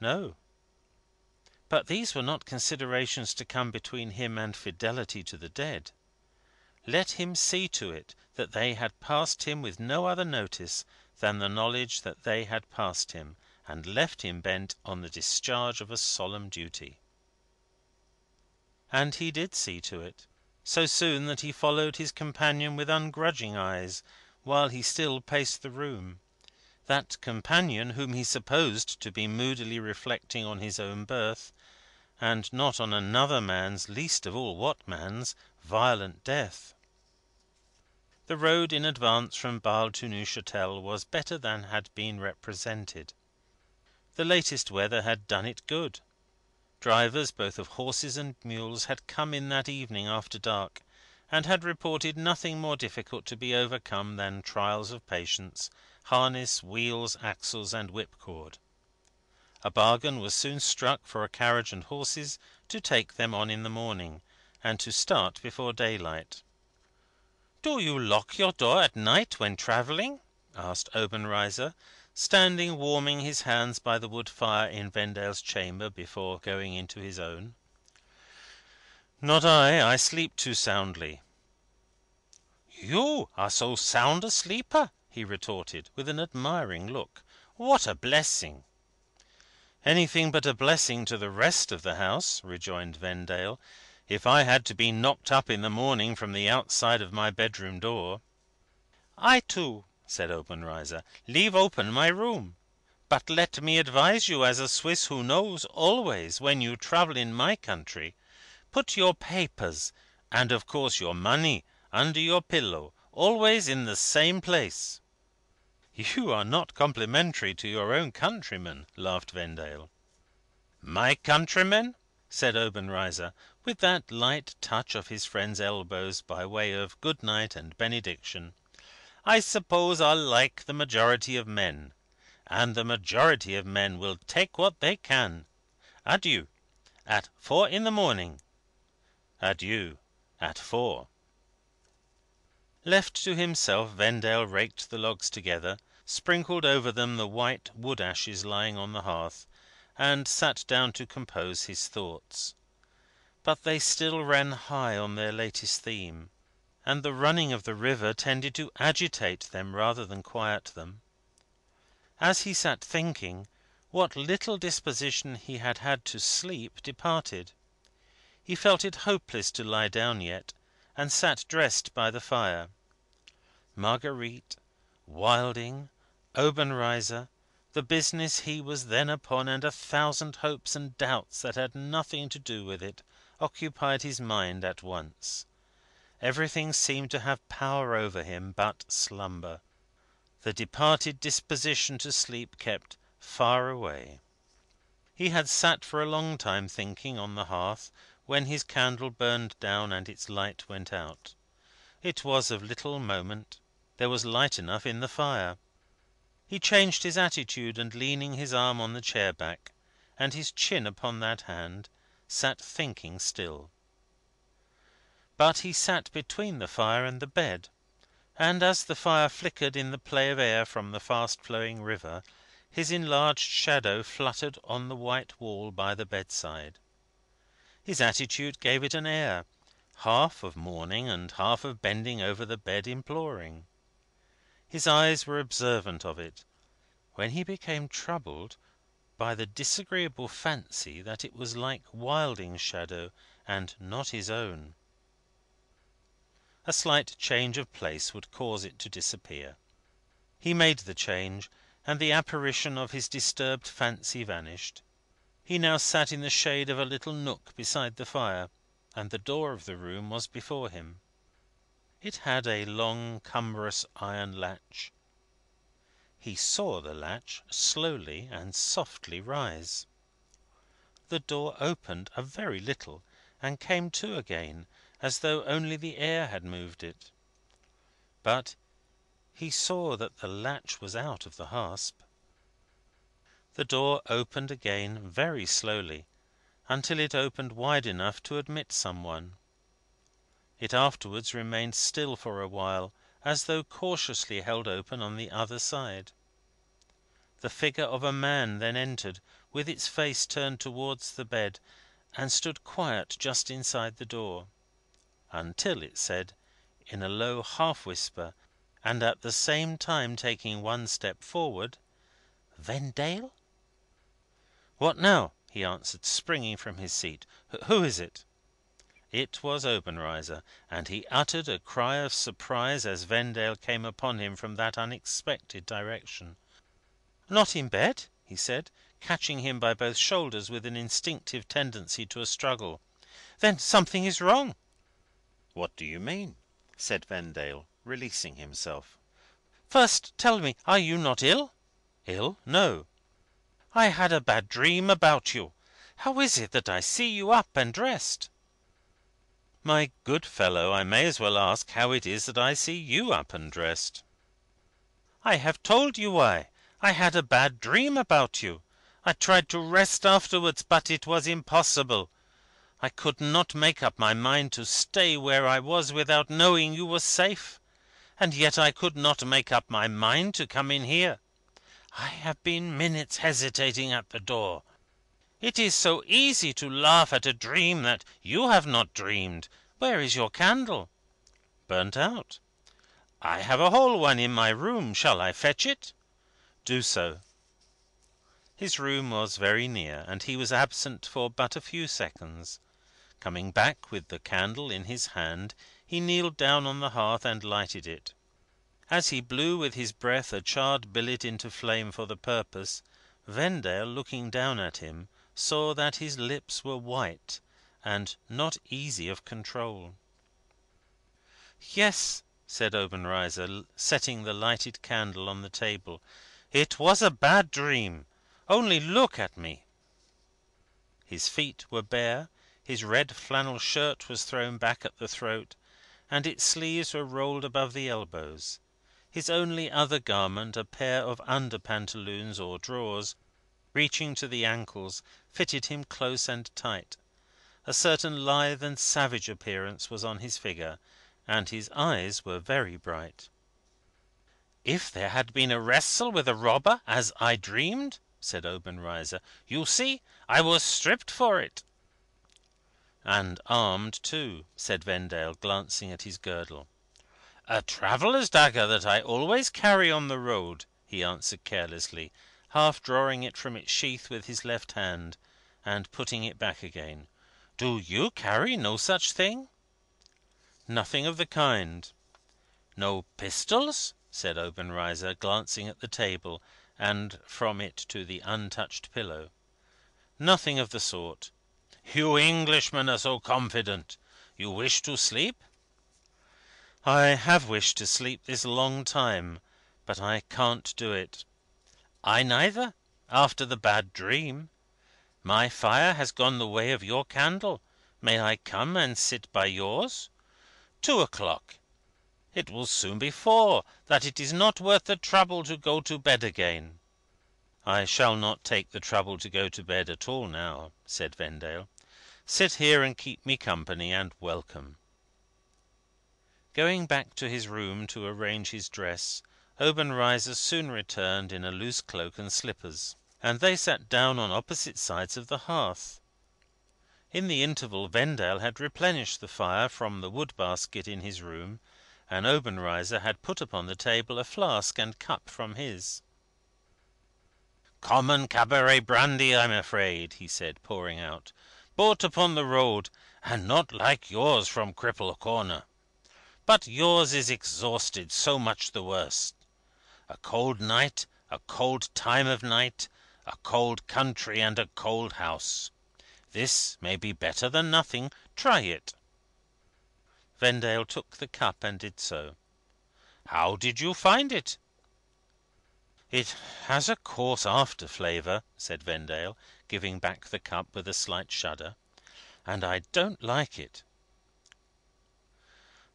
No. But these were not considerations to come between him and fidelity to the dead. Let him see to it that they had passed him with no other notice than the knowledge that they had passed him, and left him bent on the discharge of a solemn duty. And he did see to it, so soon that he followed his companion with ungrudging eyes, while he still paced the room. That companion whom he supposed to be moodily reflecting on his own birth, and not on another man's, least of all what man's, violent death. The road in advance from Basle to Neuchatel was better than had been represented. The latest weather had done it good. Drivers, both of horses and mules, had come in that evening after dark, and had reported nothing more difficult to be overcome than trials of patience, harness, wheels, axles, and whipcord. A bargain was soon struck for a carriage and horses to take them on in the morning, and to start before daylight. "Do you lock your door at night when travelling?" asked Obenreizer, standing warming his hands by the wood fire in Vendale's chamber before going into his own. "Not I. I sleep too soundly." "You are so sound a sleeper?" he retorted, with an admiring look. "What a blessing!" "Anything but a blessing to the rest of the house," rejoined Vendale, "if I had to be knocked up in the morning from the outside of my bedroom door." "I, too," said Obenreizer, "leave open my room. But let me advise you, as a Swiss who knows, always, when you travel in my country, put your papers, and of course your money, under your pillow, always in the same place." "You are not complimentary to your own countrymen," laughed Vendale. "My countrymen?" said Obenreizer, with that light touch of his friend's elbows by way of good night and benediction, "I suppose are like the majority of men, and the majority of men will take what they can. Adieu. At 4 in the morning." "Adieu. At 4." Left to himself, Vendale raked the logs together, sprinkled over them the white wood ashes lying on the hearth, and sat down to compose his thoughts. But they still ran high on their latest theme, and the running of the river tended to agitate them rather than quiet them. As he sat thinking, what little disposition he had had to sleep departed. He felt it hopeless to lie down yet, and sat dressed by the fire. Marguerite, Wilding, Obenreizer, the business he was then upon, and 1,000 hopes and doubts that had nothing to do with it, occupied his mind at once. Everything seemed to have power over him but slumber. The departed disposition to sleep kept far away. He had sat for a long time thinking, on the hearth, when his candle burned down and its light went out. It was of little moment. There was light enough in the fire. He changed his attitude, and leaning his arm on the chair back, and his chin upon that hand, sat thinking still. But he sat between the fire and the bed, and as the fire flickered in the play of air from the fast flowing river, his enlarged shadow fluttered on the white wall by the bedside. His attitude gave it an air, half of mourning and half of bending over the bed imploring. His eyes were observant of it, when he became troubled by the disagreeable fancy that it was like Wilding's shadow, and not his own. A slight change of place would cause it to disappear. He made the change, and the apparition of his disturbed fancy vanished. He now sat in the shade of a little nook beside the fire, and the door of the room was before him. It had a long cumbrous iron latch. He saw the latch slowly and softly rise. The door opened a very little, and came to again, as though only the air had moved it. But he saw that the latch was out of the hasp. The door opened again very slowly, until it opened wide enough to admit some one. It afterwards remained still for a while, as though cautiously held open on the other side. The figure of a man then entered, with its face turned towards the bed, and stood quiet just inside the door. Until it said, in a low half whisper, and at the same time taking one step forward: "Vendale?" "What now?" he answered, springing from his seat. "Who is it?" It was Obenreizer, and he uttered a cry of surprise as Vendale came upon him from that unexpected direction. "Not in bed?" he said, catching him by both shoulders with an instinctive tendency to a struggle. "Then something is wrong." "What do you mean?" said Vendale, releasing himself. "First tell me, are you not ill?" "Ill? No." "I had a bad dream about you. How is it that I see you up and dressed?" "My good fellow, I may as well ask how it is that I see you up and dressed." "I have told you why. I had a bad dream about you. I tried to rest afterwards, but it was impossible. I could not make up my mind to stay where I was without knowing you were safe; and yet I could not make up my mind to come in here. I have been minutes hesitating at the door. It is so easy to laugh at a dream that you have not dreamed. Where is your candle?" "Burnt out." "I have a whole one in my room. Shall I fetch it?" "Do so." His room was very near, and he was absent for but a few seconds. Coming back with the candle in his hand, he kneeled down on the hearth and lighted it. As he blew with his breath a charred billet into flame for the purpose, Vendale, looking down at him, saw that his lips were white, and not easy of control. "Yes," said Obenreizer, setting the lighted candle on the table, "it was a bad dream. Only look at me." His feet were bare, his red flannel shirt was thrown back at the throat, and its sleeves were rolled above the elbows. His only other garment, a pair of under pantaloons or drawers, reaching to the ankles, fitted him close and tight. A certain lithe and savage appearance was on his figure, and his eyes were very bright. "If there had been a wrestle with a robber, as I dreamed," said Obenreizer, "you see, I was stripped for it." "And armed too," said Vendale, glancing at his girdle. "A traveller's dagger that I always carry on the road," he answered carelessly, half drawing it from its sheath with his left hand, and putting it back again. "Do you carry no such thing?" "Nothing of the kind." "No pistols?" said Obenreizer, glancing at the table, and from it to the untouched pillow. "Nothing of the sort." "You Englishmen are so confident. You wish to sleep?" "I have wished to sleep this long time, but I can't do it." "I neither, after the bad dream. My fire has gone the way of your candle. May I come and sit by yours? 2 o'clock. It will soon be 4, that it is not worth the trouble to go to bed again." "I shall not take the trouble to go to bed at all now," said Vendale. "Sit here and keep me company, and welcome." Going back to his room to arrange his dress, Obenreizer soon returned in a loose cloak and slippers, and they sat down on opposite sides of the hearth. In the interval, Vendale had replenished the fire from the wood basket in his room, and Obenreizer had put upon the table a flask and cup from his. "Common cabaret brandy, I'm afraid," he said, pouring out. "Bought upon the road, and not like yours from Cripple Corner. But yours is exhausted, so much the worse. A cold night, a cold time of night, a cold country, and a cold house. This may be better than nothing. Try it." Vendale took the cup, and did so. "How did you find it?" "It has a coarse after flavour," said Vendale, giving back the cup with a slight shudder, "and I don't like it."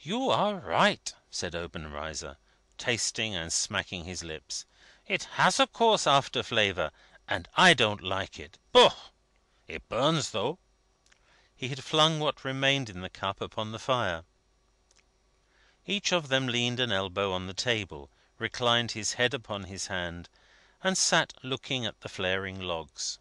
"You are right," said Obenreizer, tasting and smacking his lips. "It has a coarse after flavour, and I don't like it. Boh! It burns, though." He had flung what remained in the cup upon the fire. Each of them leaned an elbow on the table, reclined his head upon his hand, and sat looking at the flaring logs.